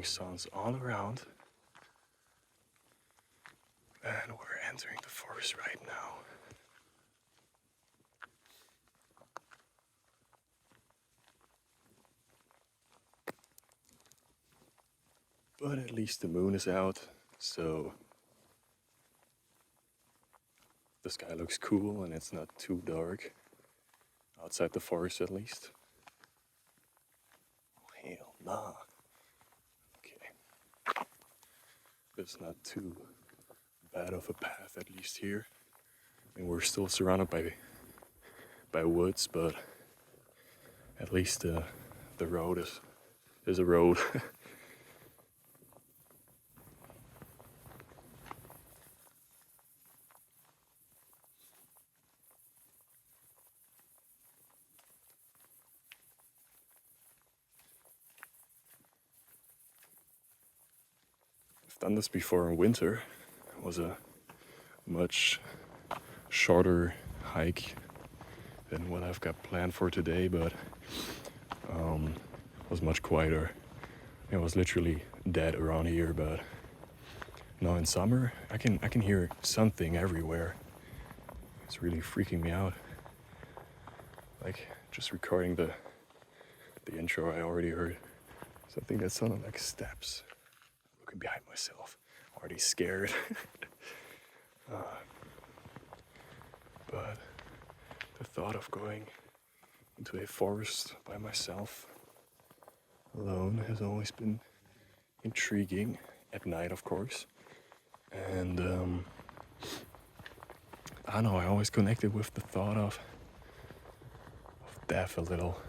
throwing suns all around. And we're entering the forest right now. But at least the moon is out, so the sky looks cool and it's not too dark. Outside the forest at least. Oh, hell nah. Okay. It's not too bad of a path, at least here. I mean, we're still surrounded by woods, but at least the road is a road. I've done this before in winter. It was a much shorter hike than what I've got planned for today, but it was much quieter. It was literally dead around here, but now in summer I can hear something everywhere. It's really freaking me out. Like just recording the intro, I already heard something that sounded like steps. Looking behind myself, already scared. But the thought of going into a forest by myself, alone, has always been intriguing. At night, of course. And I don't know, I always connected with the thought of death a little.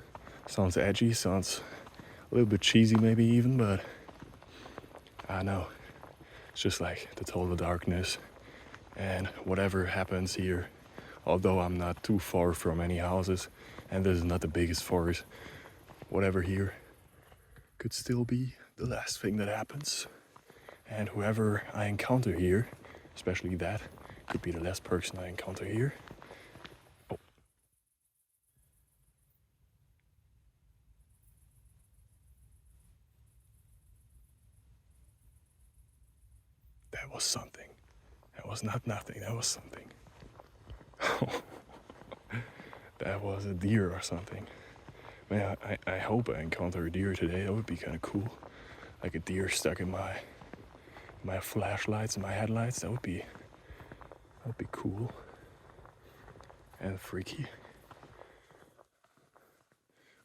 Sounds edgy, sounds a little bit cheesy maybe even, but I don't know. It's just like the total darkness, and whatever happens here, although I'm not too far from any houses, and this is not the biggest forest, whatever here could still be the last thing that happens. And whoever I encounter here, especially that, could be the last person I encounter here. Oh. That was something. That was not nothing, that was something. That was a deer or something. Man, I hope I encounter a deer today. That would be kind of cool. Like a deer stuck in my flashlights and my headlights. That would be cool. And freaky.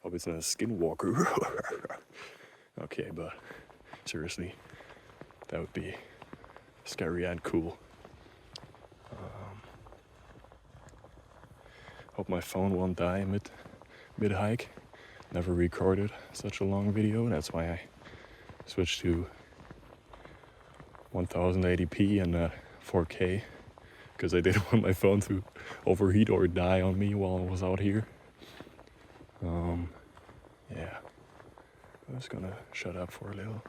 Hope it's not a skinwalker. Okay, but seriously, that would be scary and cool. Hope my phone won't die mid hike. Never recorded such a long video. That's why I switched to 1080p and not 4K, because I didn't want my phone to overheat or die on me while I was out here. Yeah, I'm just gonna shut up for a little.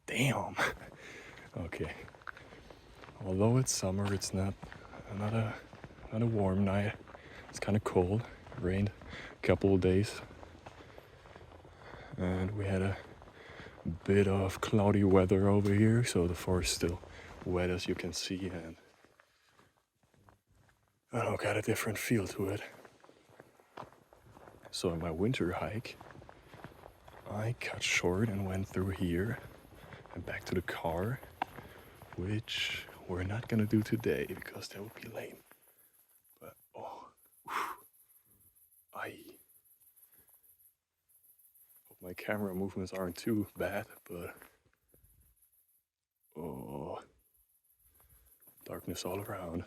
Damn. Okay. Although it's summer, it's not a warm night. It's kind of cold. It rained a couple of days, and we had a bit of cloudy weather over here, so the forest is still wet as you can see, and I don't know, got a different feel to it. So in my winter hike, I cut short and went through here and back to the car, which we're not gonna do today because that would be lame. But oh, I hope my camera movements aren't too bad, but oh, darkness all around.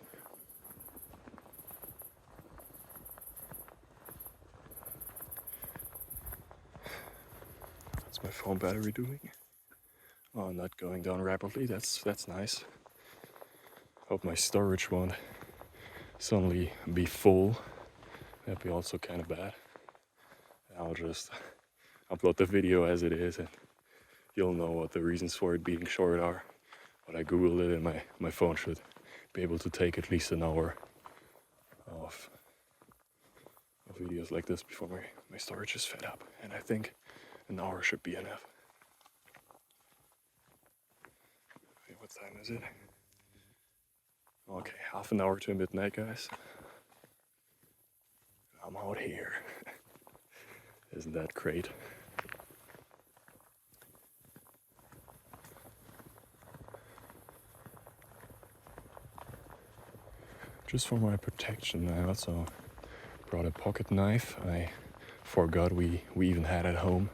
What's my phone battery doing? Oh, not going down rapidly. That's nice. Hope my storage won't suddenly be full. That'd be also kind of bad. I'll just upload the video as it is, and you'll know what the reasons for it being short are. But I googled it, and my phone should be able to take at least an hour of videos like this before my storage is fed up. And I think an hour should be enough. Okay, what time is it? Okay, half an hour to midnight, guys. I'm out here. Isn't that great? Just for my protection, I also brought a pocket knife. I forgot we even had at home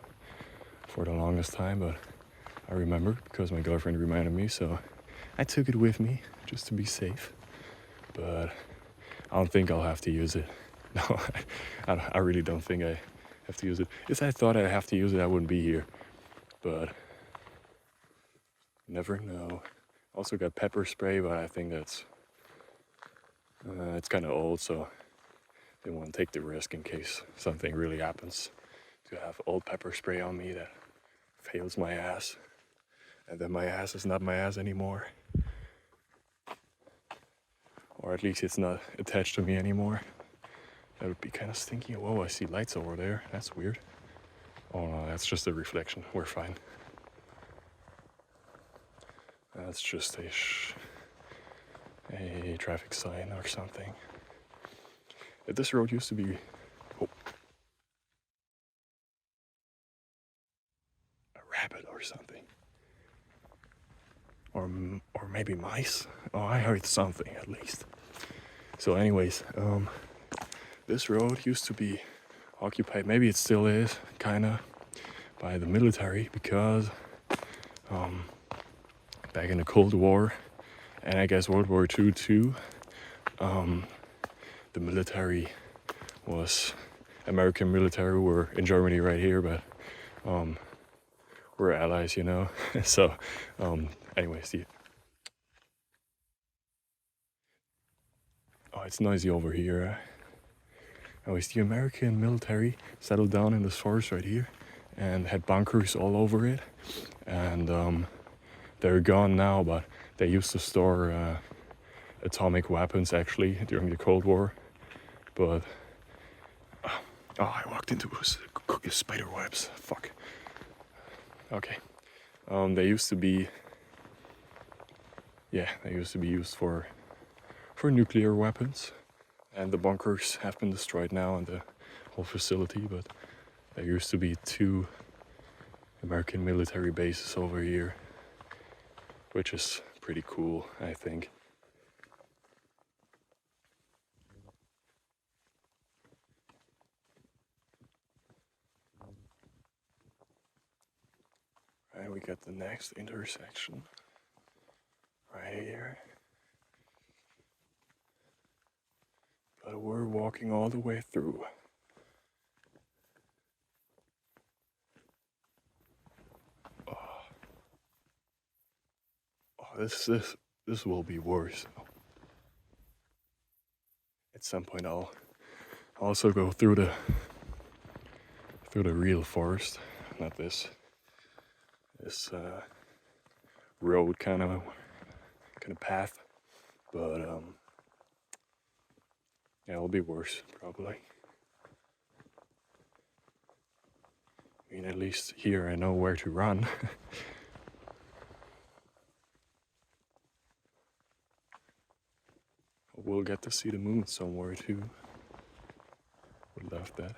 for the longest time, but I remembered because my girlfriend reminded me, so I took it with me just to be safe. But I don't think I'll have to use it. No, I really don't think I have to use it. If I thought I'd have to use it, I wouldn't be here. But never know. Also got pepper spray, but I think that's it's kind of old, so I didn't want to take the risk in case something really happens. To have old pepper spray on me that fails my ass, and then my ass is not my ass anymore. Or at least it's not attached to me anymore. That would be kind of stinky. Whoa, I see lights over there. That's weird. Oh no, that's just a reflection. We're fine. That's just a traffic sign or something. This road used to be a rabbit or something. Or maybe mice. Oh, I heard something at least. So anyways, this road used to be occupied, maybe it still is, kinda, by the military, because back in the Cold War, and I guess World War II too, the military was, American military were in Germany right here, but we're allies, you know. So anyways, oh, it's noisy over here. Anyways, the American military settled down in this forest right here and had bunkers all over it, and they're gone now, but they used to store atomic weapons actually during the Cold War. But oh, I walked into spider webs. Fuck. Okay. They used to be used for nuclear weapons, and the bunkers have been destroyed now and the whole facility, but there used to be 2 American military bases over here, which is pretty cool, I think. Right, we got the next intersection right here. But we're walking all the way through. Oh, this will be worse. At some point I'll also go through the real forest, not this road kind of path, but yeah, it'll be worse probably. I mean, at least here I know where to run. We'll get to see the moon somewhere too. Would love that.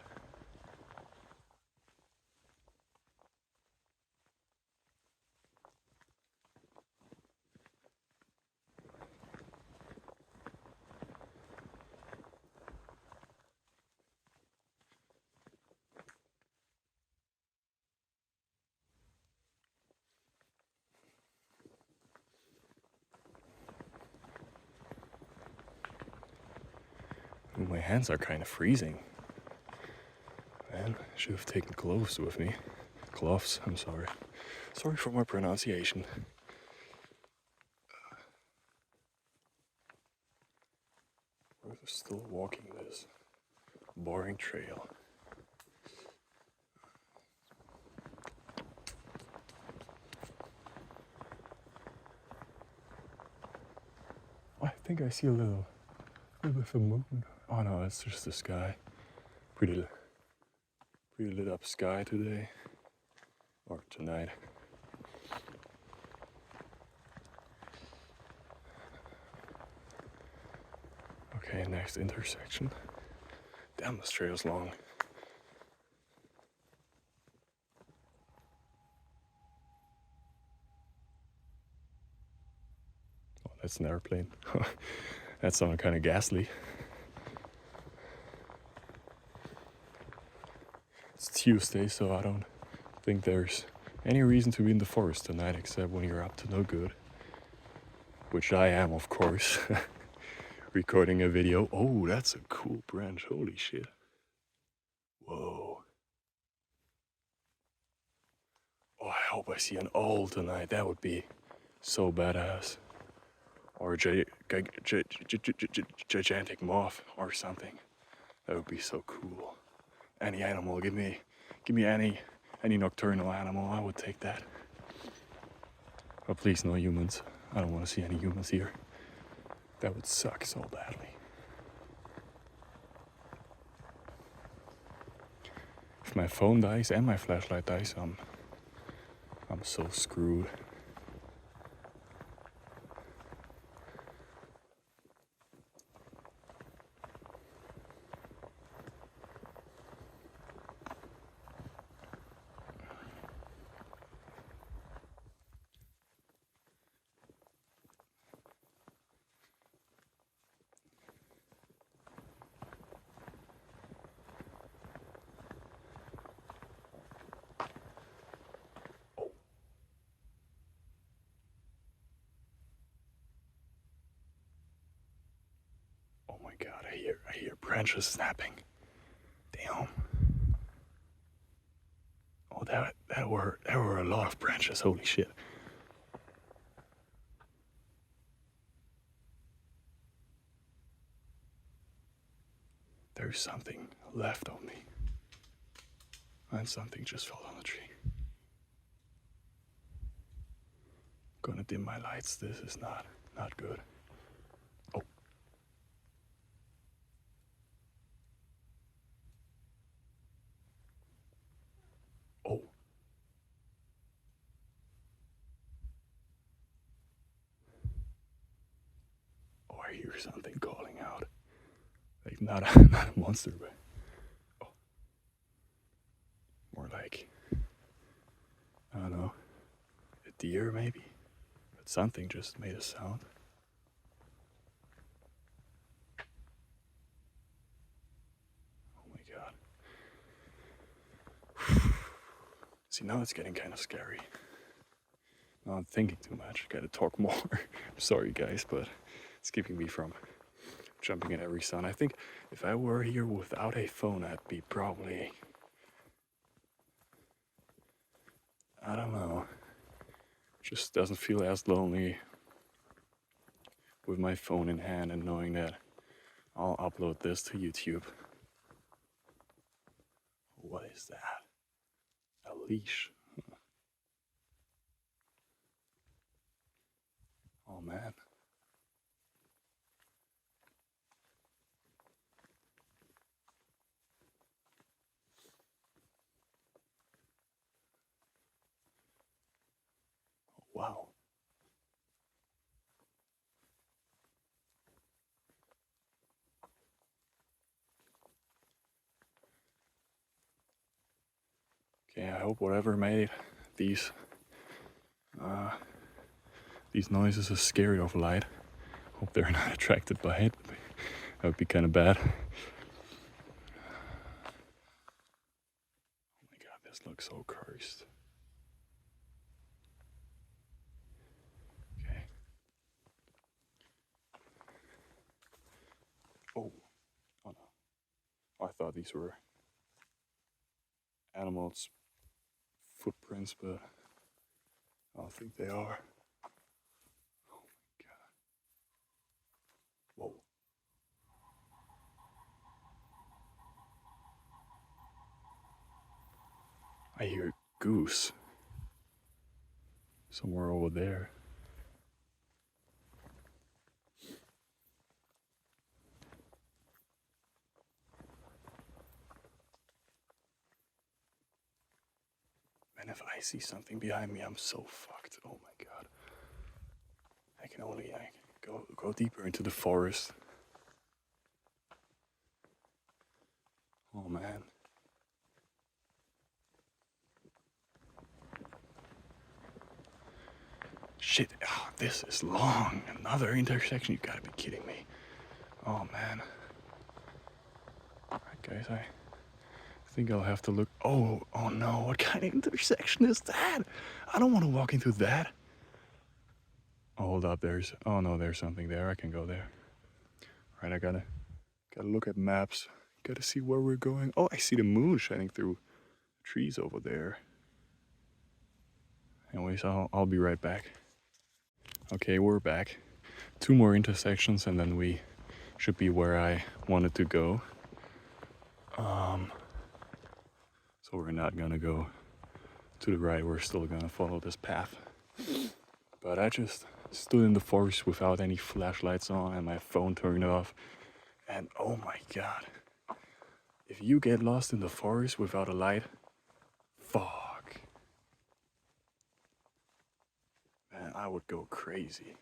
Ooh, my hands are kind of freezing. Man, I should have taken gloves with me. Gloves, I'm sorry. Sorry for my pronunciation. We're still walking this boring trail. I think I see a little bit of a moon. Oh no, it's just the sky. Pretty lit up sky today. Or tonight. Okay, next intersection. Damn, this trail's long. Oh, that's an airplane. That sounded kind of ghastly. It's Tuesday, so I don't think there's any reason to be in the forest tonight except when you're up to no good. Which I am, of course. Recording a video. Oh, that's a cool branch. Holy shit. Whoa. Oh, I hope I see an owl tonight. That would be so badass. Or a gigantic moth or something. That would be so cool. Any animal, give me any nocturnal animal. I would take that. But please, no humans. I don't want to see any humans here. That would suck so badly. If my phone dies and my flashlight dies, I'm so screwed. Oh my god, I hear branches snapping. Damn. Oh, there were a lot of branches. Holy shit. There's something left of me. And something just fell on the tree. Gonna dim my lights. This is not good. Oh. Oh. Oh, I hear something calling out. Like not a monster, but oh. More like, I don't know, a deer maybe? But something just made a sound. Oh my god. See, now it's getting kind of scary. Now I'm thinking too much. Gotta talk more. I'm sorry, guys, but it's keeping me from jumping at every sound. I think if I were here without a phone, I'd be probably, I don't know, just doesn't feel as lonely with my phone in hand and knowing that I'll upload this to YouTube. What is that? A leash. Oh man. Wow. Okay, I hope whatever made these these noises are scary of light. Hope they're not attracted by it. That would be kind of bad. Oh my god, this looks so cursed. Okay. Oh, oh no. Oh, I thought these were animals' footprints, but I don't think they are. Oh my god. Whoa. I hear goose somewhere over there. Man, if I see something behind me, I'm so fucked. Oh my god. I can only go deeper into the forest. Oh man. Shit, oh, this is long. Another intersection, you gotta be kidding me. Oh man. Alright guys, I think I'll have to look. Oh no, what kind of intersection is that? I don't want to walk into that. Oh, hold up, oh no, there's something there. I can go there. Right, I gotta look at maps. Gotta see where we're going. Oh, I see the moon shining through trees over there. Anyways, I'll be right back. Okay, we're back. 2 more intersections and then we should be where I wanted to go. So we're not gonna go to the right, we're still gonna follow this path. But I just stood in the forest without any flashlights on and my phone turned off. And oh my god, if you get lost in the forest without a light, fuck. Man, I would go crazy.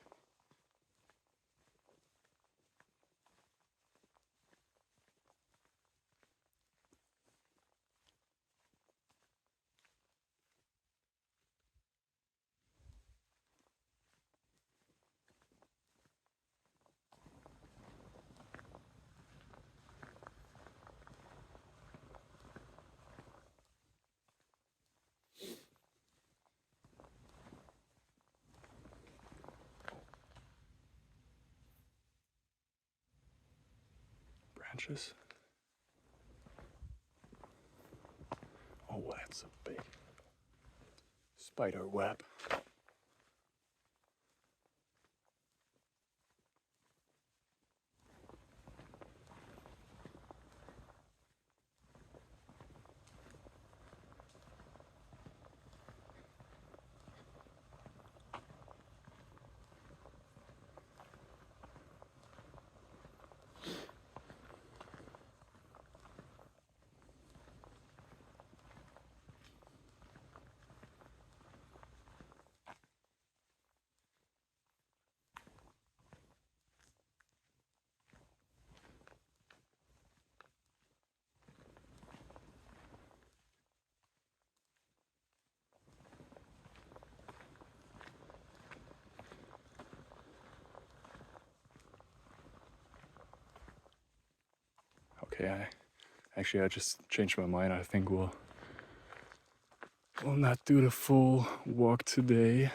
Branches? Oh, that's a big spider web. Okay, I just changed my mind. I think we'll not do the full walk today.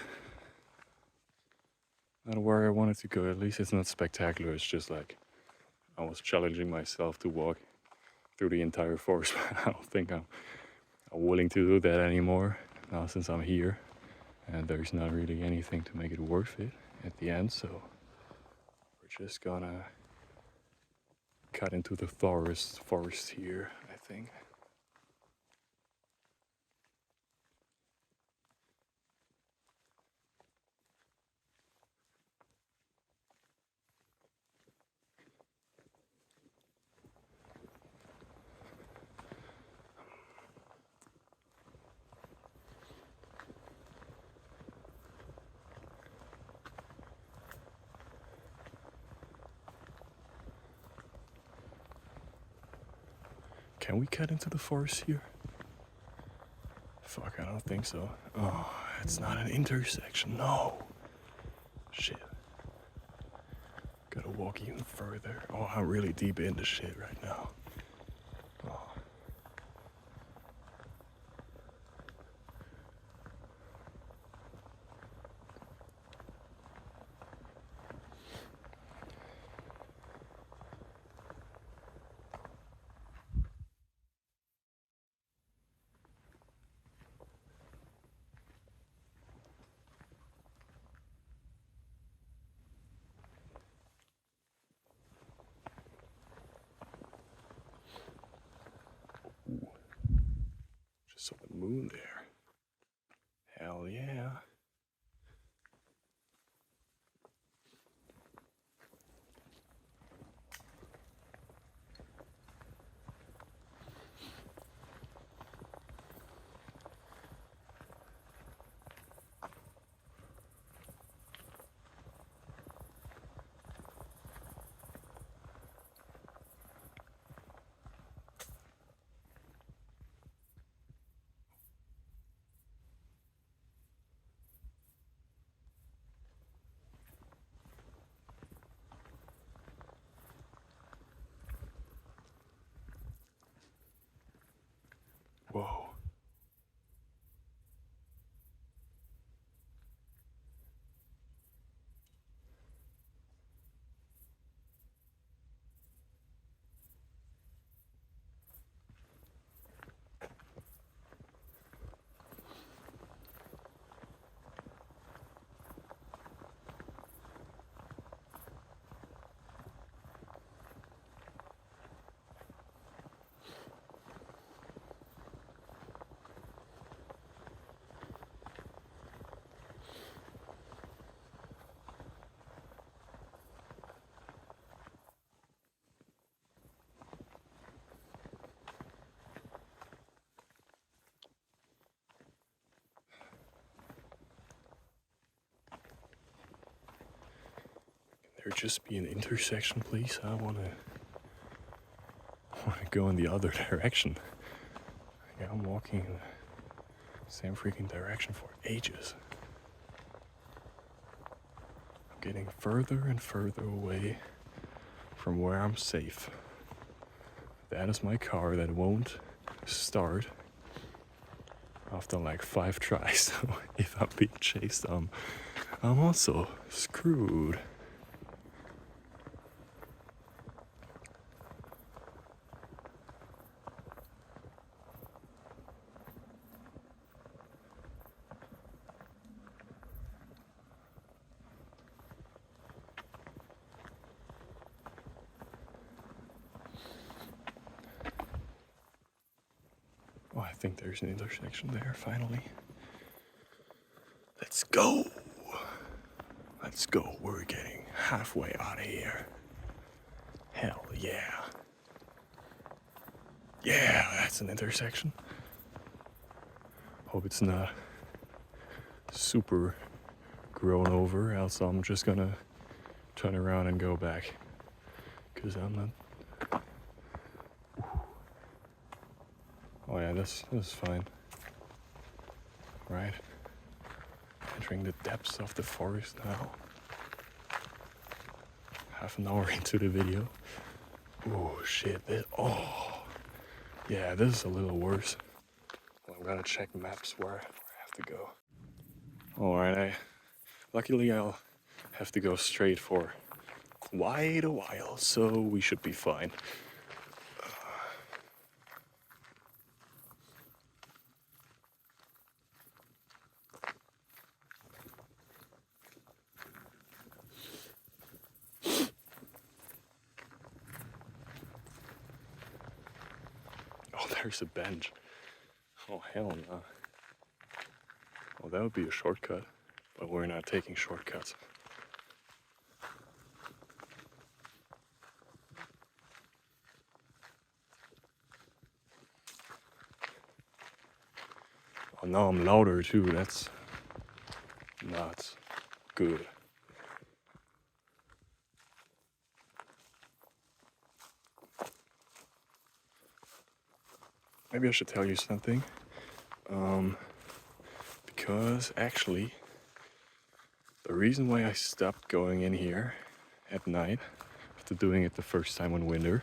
Not where I wanted to go. At least it's not spectacular. It's just like I was challenging myself to walk through the entire forest. But I don't think I'm willing to do that anymore now since I'm here. And there's not really anything to make it worth it at the end. So we're just gonna cut into the forest here, I think. Can we cut into the forest here? Fuck, I don't think so. Oh, it's not an intersection. No. Shit. Gotta walk even further. Oh, I'm really deep into shit right now. Oh. Just saw the moon there. Hell yeah. Whoa. There just be an intersection, please? I wanna go in the other direction. Yeah, I'm walking in the same freaking direction for ages. I'm getting further and further away from where I'm safe. That is my car that won't start after like 5 tries. So if I'm being chased, I'm also screwed. Oh, I think there's an intersection there, finally. Let's go! Let's go, we're getting halfway out of here. Hell yeah. Yeah, that's an intersection. Hope it's not super grown over, else I'm just gonna turn around and go back. Cause I'm not... Oh yeah, this is fine. Right? Entering the depths of the forest now. Half an hour into the video. Oh shit, oh. Yeah, this is a little worse. Well, I'm gonna check maps where I have to go. Alright, luckily I'll have to go straight for quite a while, so we should be fine. Oh, there's a bench. Oh, hell no. Well, that would be a shortcut, but we're not taking shortcuts. Oh, now I'm louder too, that's not good. maybe I should tell you something. Because actually, the reason why I stopped going in here at night after doing it the first time in winter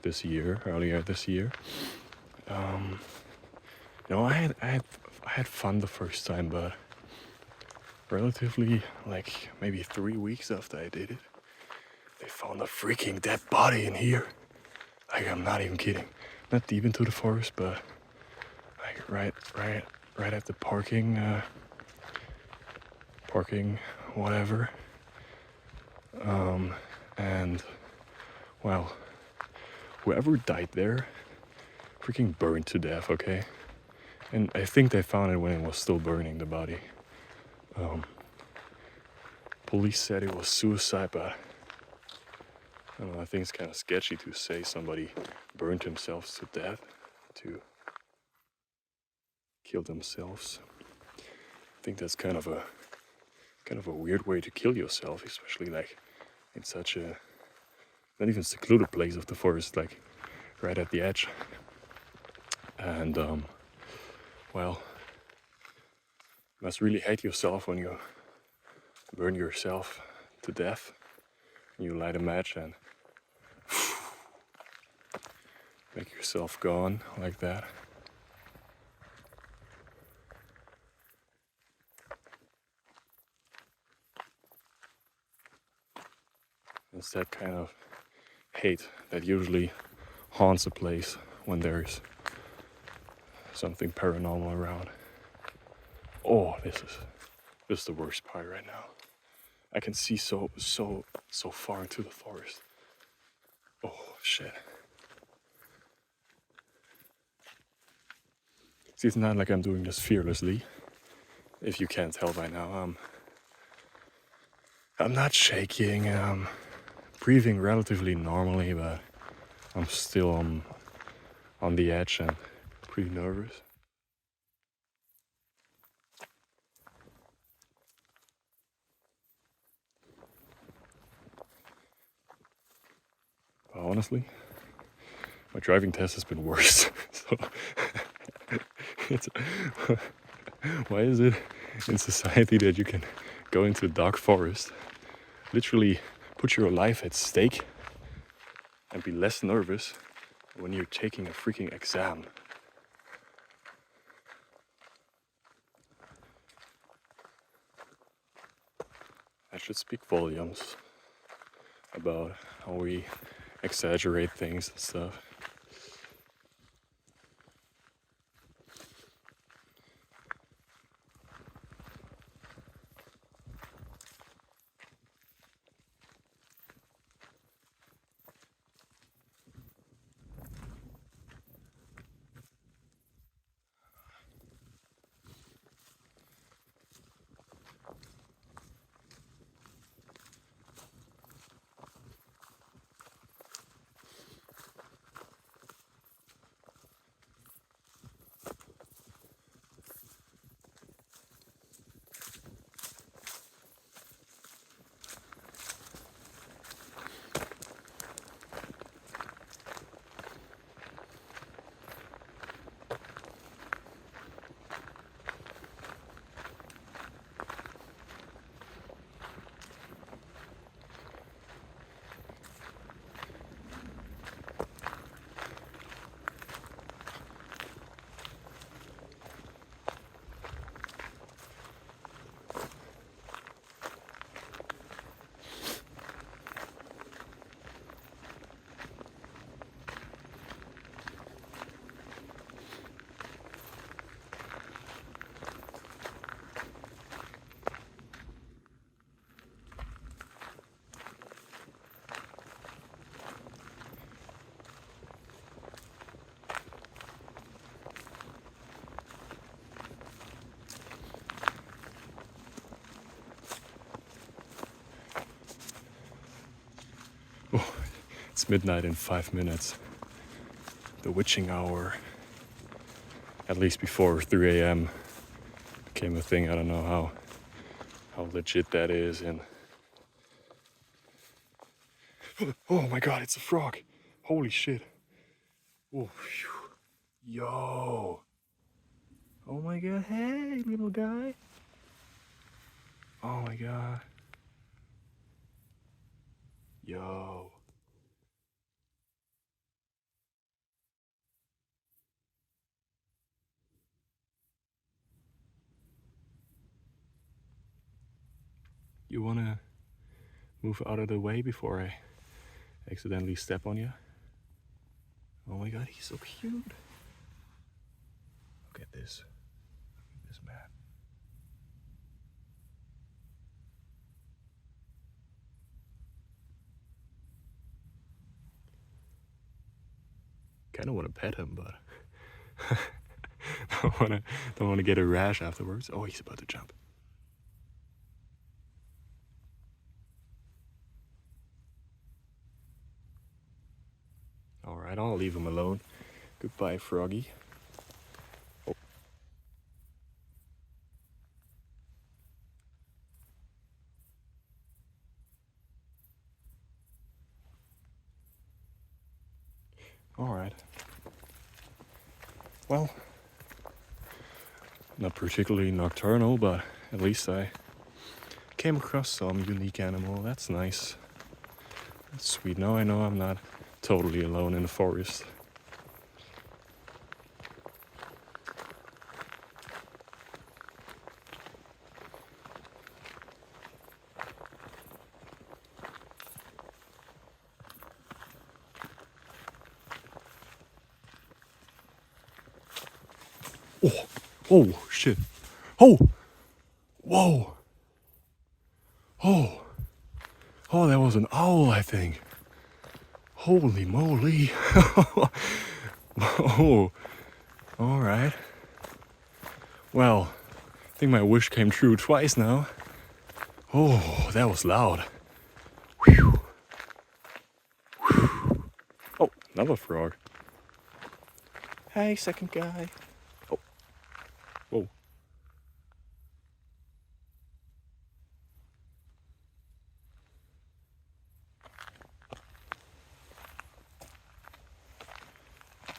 earlier this year, I had fun the first time, but relatively, like maybe 3 weeks after I did it, they found a freaking dead body in here. Like, I'm not even kidding. Not deep into the forest, but like right at the parking, whatever. And well, whoever died there, freaking burned to death. Okay, and I think they found it when it was still burning, the body. Police said it was suicide, but I don't know. I think it's kind of sketchy to say somebody burned themselves to death to kill themselves. I think that's kind of a weird way to kill yourself, especially like in such a not even secluded place of the forest, like right at the edge. And well, you must really hate yourself when you burn yourself to death. You light a match and make yourself gone like that. It's that kind of hate that usually haunts a place when there's something paranormal around. Oh, this is the worst part right now. I can see so far into the forest. Oh shit. See, it's not like I'm doing this fearlessly. If you can't tell by now, I'm not shaking. I'm breathing relatively normally, but I'm still on the edge and pretty nervous. But honestly, my driving test has been worse. So it's, why is it in society that you can go into a dark forest, literally put your life at stake, and be less nervous when you're taking a freaking exam? That should speak volumes about how we exaggerate things and stuff. Oh, it's midnight in 5 minutes. The witching hour, at least before 3 a.m., became a thing. I don't know how legit that is. And oh my god, it's a frog! Holy shit! Oh, phew. Yo. Oh my god. Hey, little guy. Oh my god. Yo. You wanna move out of the way before I accidentally step on you? Oh my god, he's so cute. Look at this. Look at this man. Kinda wanna pet him, but don't wanna get a rash afterwards. Oh, he's about to jump. Alright, I'll leave him alone. Goodbye, Froggy. Oh. Alright. Well, not particularly nocturnal, but at least I came across some unique animal. That's nice. That's sweet. Now I know I'm not totally alone in the forest. Oh, oh, shit. Oh, whoa. Oh, oh, that was an owl, I think. Holy moly. Oh, all right. Well, I think my wish came true twice now. Oh, that was loud. Whew. Whew. Oh, another frog. Hey, second guy. Oh, whoa.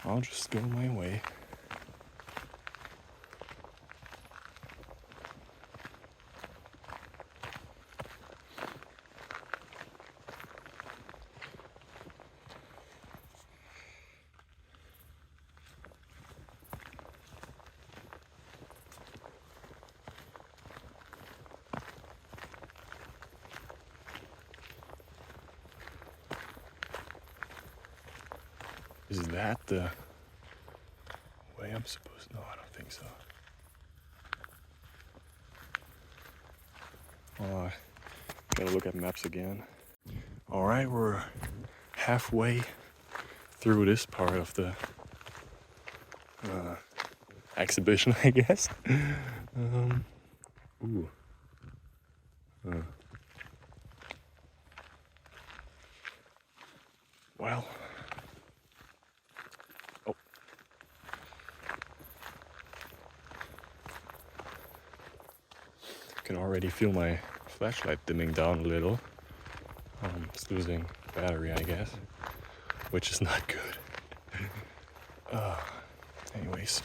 I'll just go my way. Is that the way I'm supposed to? No, I don't think so. Gotta look at maps again. All right, we're halfway through this part of the exhibition, I guess. Ooh. Well. Oh. I can already feel my flashlight dimming down a little. It's losing battery, I guess, which is not good. Anyways.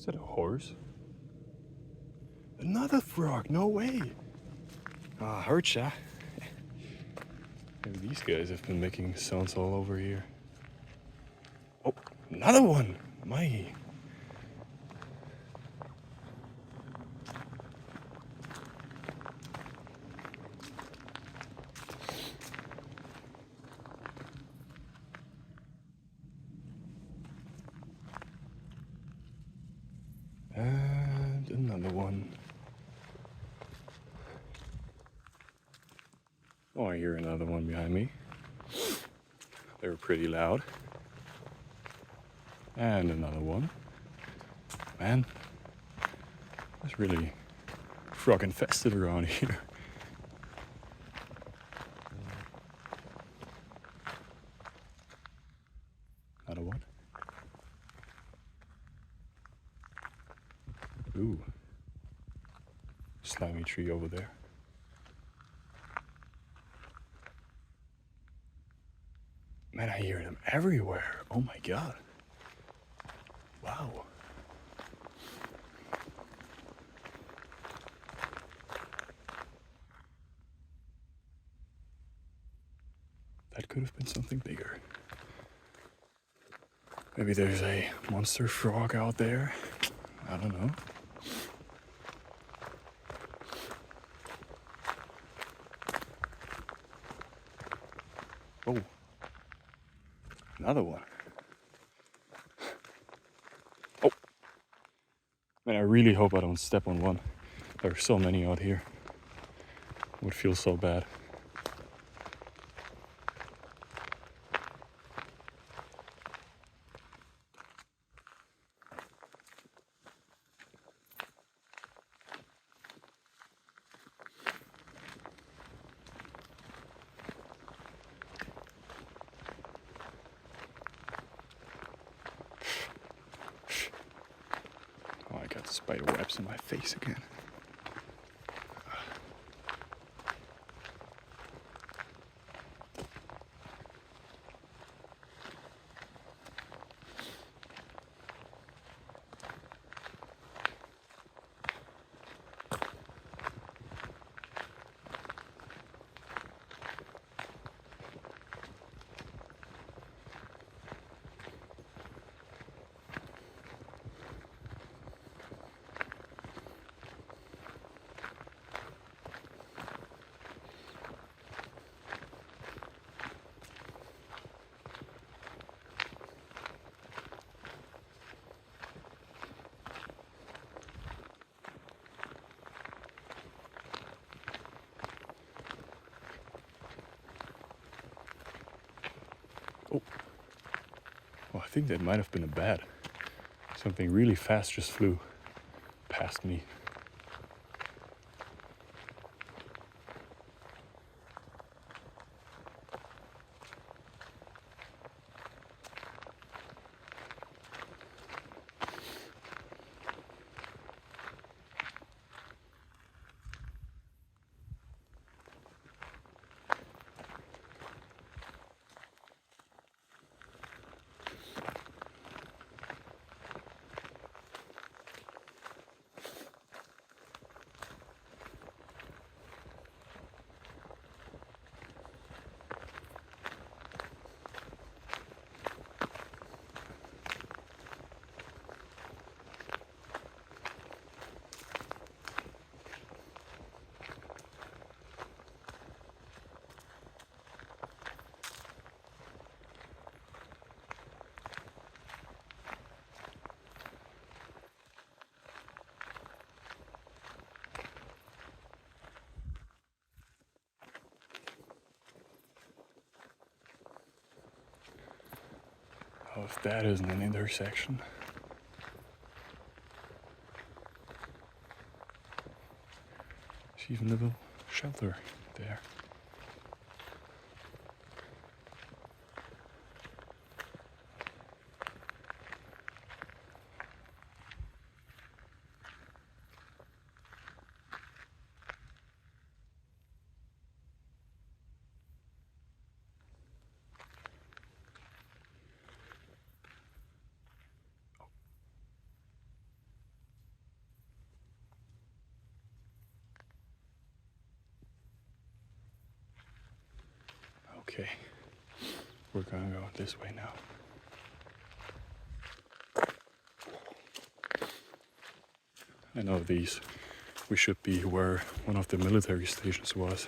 Is that a horse? Another frog, no way. Ah, hurt ya. Maybe these guys have been making sounds all over here. Oh, another one. My. And another one. Oh, I hear another one behind me. They were pretty loud. And another one. Man, it's really frog infested around here. Another one. Ooh. Slimy tree over there. Man, I hear them everywhere. Oh my god. Wow. That could have been something bigger. Maybe there's a monster frog out there. I don't know. Oh. Another one. Oh. Man, I really hope I don't step on one. There are so many out here. It would feel so bad. Oh, I got spider webs in my face again. Oh. Oh, I think that might have been a bat. Something really fast just flew past me. Oh, if that isn't an intersection. There's even a little shelter there. Okay, we're gonna go this way now. I know these. We should be where one of the military stations was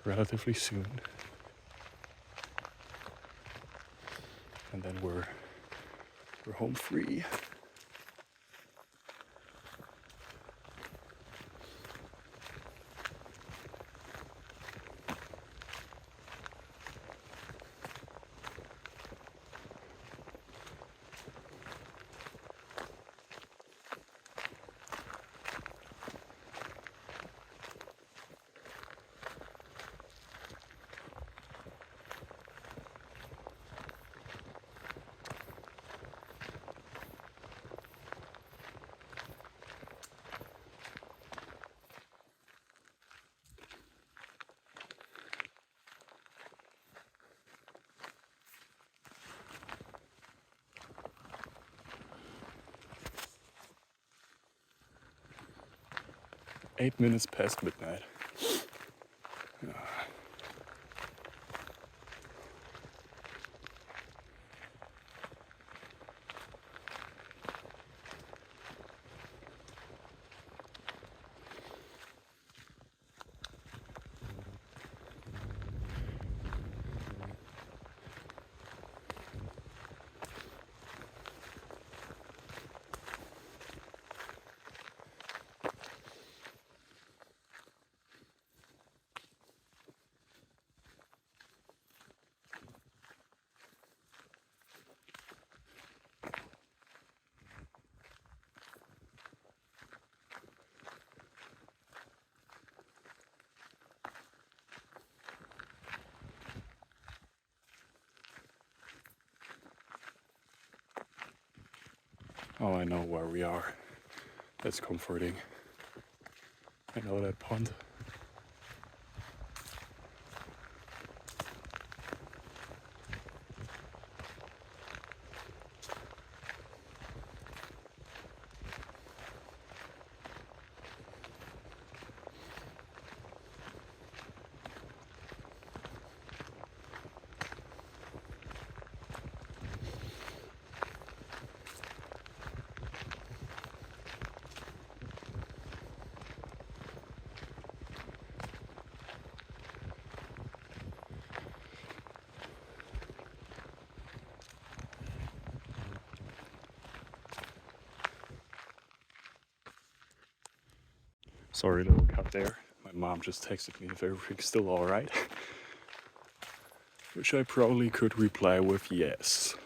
relatively soon. And then we're home free. Eight minutes past midnight. Oh, I know where we are. That's comforting. I know that pond. Sorry, little cut there. My mom just texted me if everything's still alright. Which I probably could reply with yes.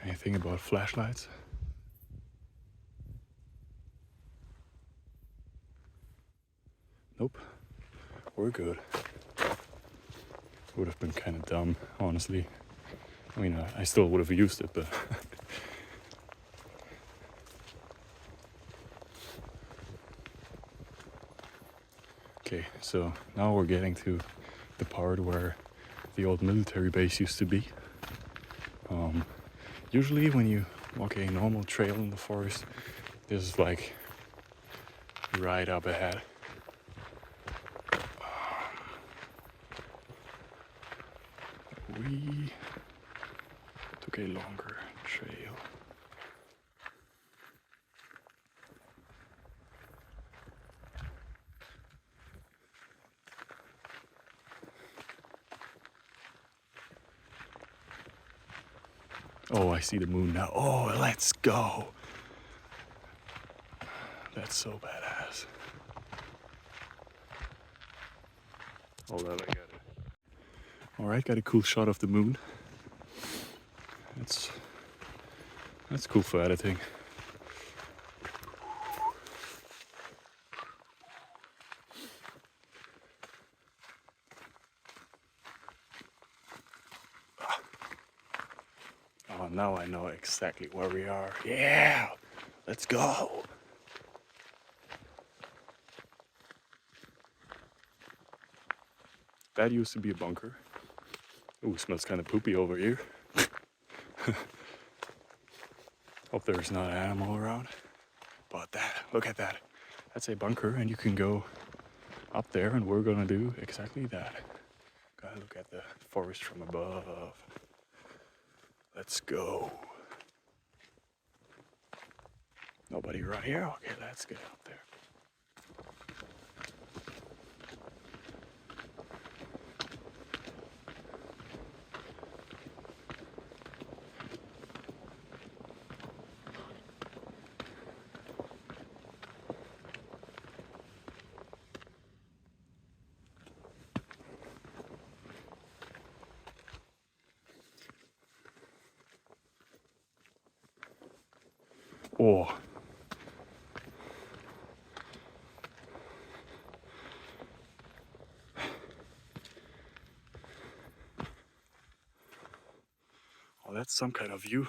Anything about flashlights? Nope. We're good. Would have been kind of dumb, honestly. I mean, I still would have used it, but... Okay, so now we're getting to the part where the old military base used to be. Usually when you walk a normal trail in the forest, this is like right up ahead. We took a longer trail. Oh, I see the moon now. Oh, let's go. That's so badass. Hold up, I got it. Alright, got a cool shot of the moon. That's cool for editing. now I know exactly where we are. Yeah, let's go. That used to be a bunker. Ooh, smells kind of poopy over here. Hope there's not an animal around. But look at that. That's a bunker, and you can go up there, and we're gonna do exactly that. Gotta look at the forest from above. Let's go. Nobody right here? Okay, let's get up there. Oh. Oh, that's some kind of view.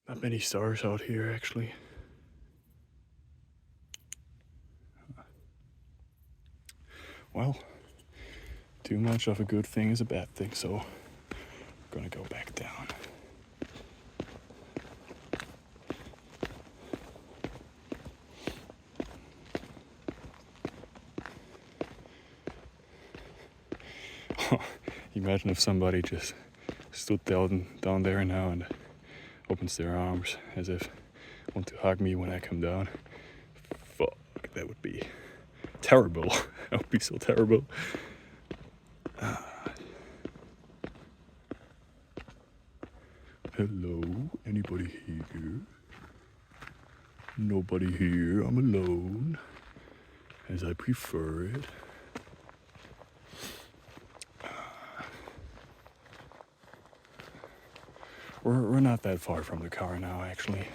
Not many stars out here, actually. Well, too much of a good thing is a bad thing, so I'm gonna go back down. Imagine if somebody just stood down there now and opens their arms as if want to hug me when I come down. Fuck, that would be terrible. That would be so terrible. Hello, anybody here? Nobody here, I'm alone, as I prefer it. We're not that far from the car now, actually.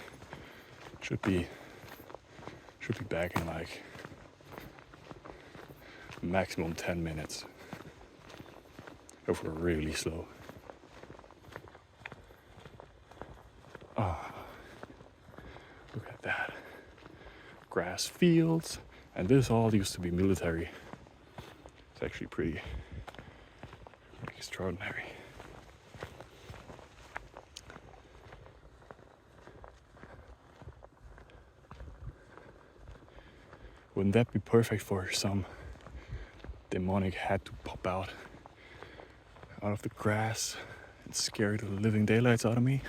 Should be back in like maximum 10 minutes if we're really slow. Look at that. Grass fields, and this all used to be military. It's actually pretty extraordinary. Wouldn't that be perfect for some demonic head to pop out of the grass and scare the living daylights out of me?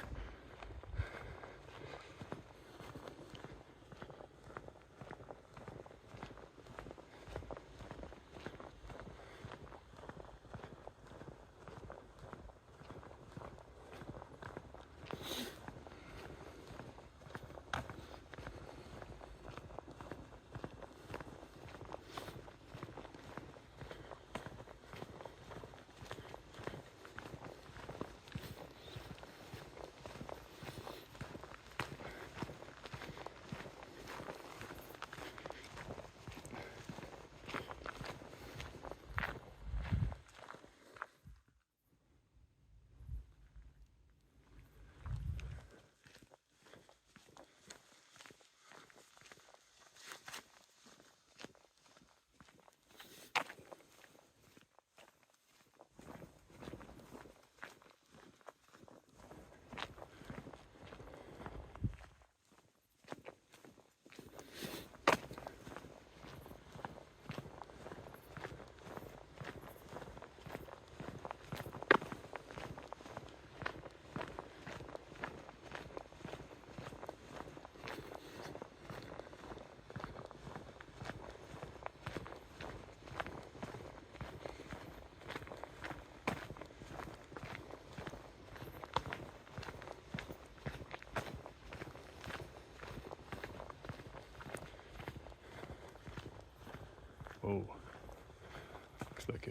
like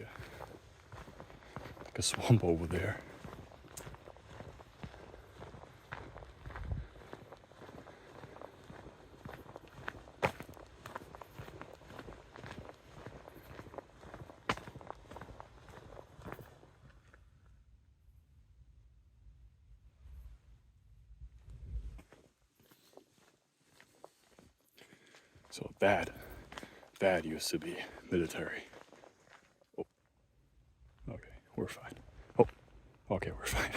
a swamp over there. So that used to be military. Oh, okay, we're fine. Oh, okay, we're fine.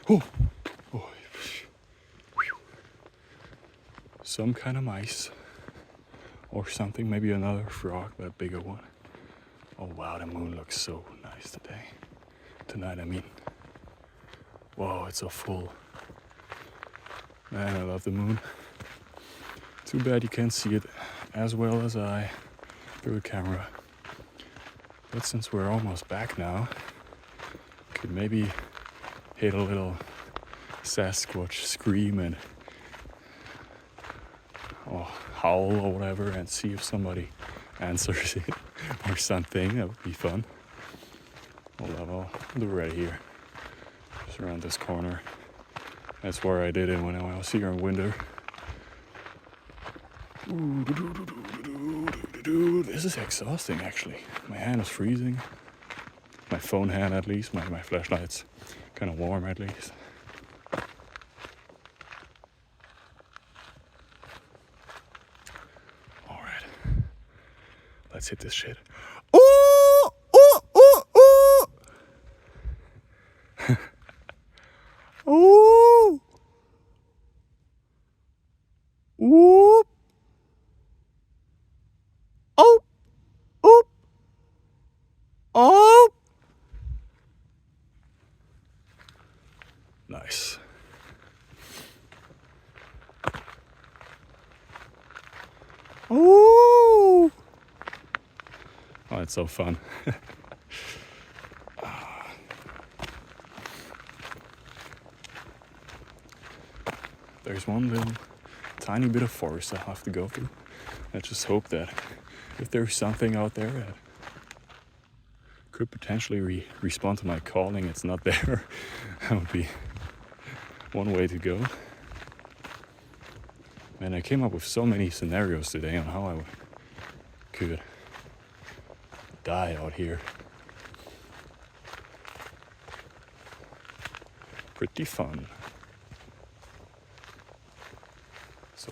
Oh, oh, some kind of mice or something, maybe another frog, but a bigger one. Oh wow, the moon looks so nice today. Tonight, I mean. Whoa, it's so full. Man, I love the moon. Too bad you can't see it as well as I through the camera. But since we're almost back now, could maybe hit a little Sasquatch scream and howl or whatever and see if somebody answers it or something. That would be fun. I'll do it right here. Just around this corner. That's where I did it when I was here in winter. This is exhausting actually. My hand is freezing. My phone hand at least. My flashlight's kind of warm at least. Alright. Let's hit this shit. Ooh! Ooh! Ooh! Ooh! Ooh! Ooh! Oh! Oh! Oh! Nice. Oh! Oh, it's so fun. There's one little tiny bit of forest I'll have to go through. I just hope that if there's something out there that could potentially respond to my calling, it's not there. That would be one way to go. Man, I came up with so many scenarios today on how I could die out here. Pretty fun. So,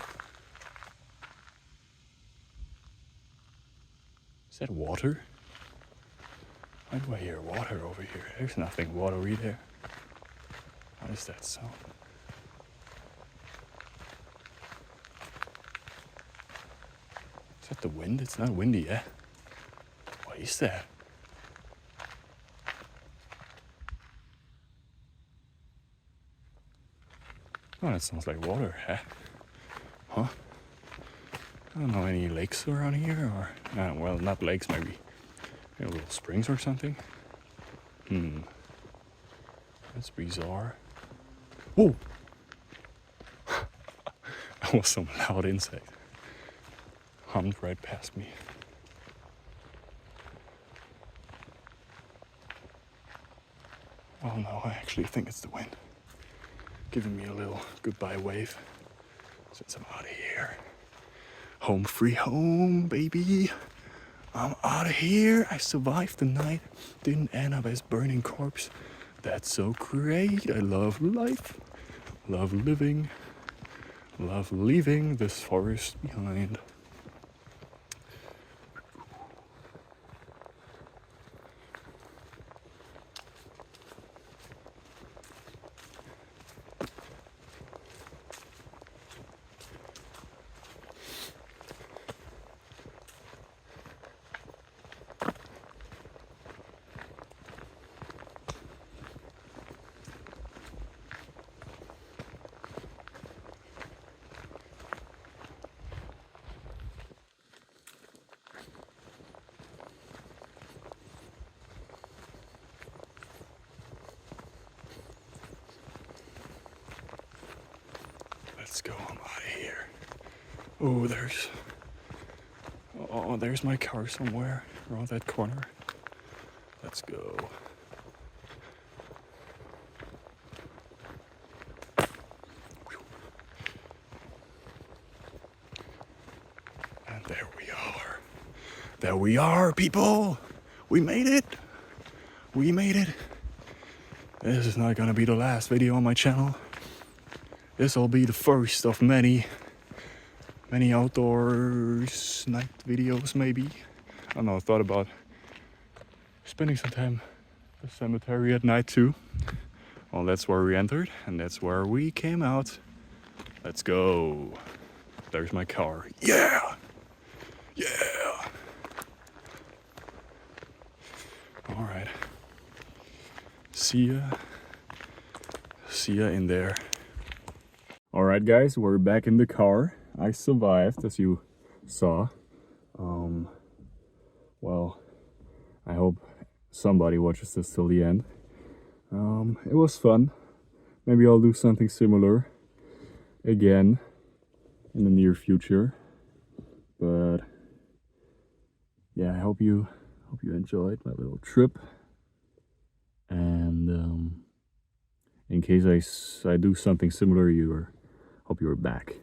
is that water? Why do I hear water over here? There's nothing watery there. What is that sound? Is that the wind? It's not windy yet. What is that? Oh, that sounds like water, huh? I don't know any lakes around here, or well, not lakes, maybe little springs or something. That's bizarre. Whoa! That was some loud insect. Hummed right past me. Oh no, I actually think it's the wind. Giving me a little goodbye wave. Since I'm out of here. Home free home, baby. I'm out of here. I survived the night. Didn't end up as burning corpse. That's so great. I love life. Love living. Love leaving this forest behind. Oh, there's my car somewhere around that corner. Let's go. And there we are. There we are, people. We made it. We made it. This is not gonna be the last video on my channel. This will be the first of many outdoors night videos, maybe. I don't know, I thought about spending some time at the cemetery at night too. Well, that's where we entered, and that's where we came out. Let's go. There's my car. Yeah! Yeah! Alright. See ya in there. Alright guys, we're back in the car. I survived, as you saw. Well, I hope somebody watches this till the end. It was fun. Maybe I'll do something similar again in the near future. But yeah, I hope you enjoyed my little trip. And in case I do something similar, hope you are back.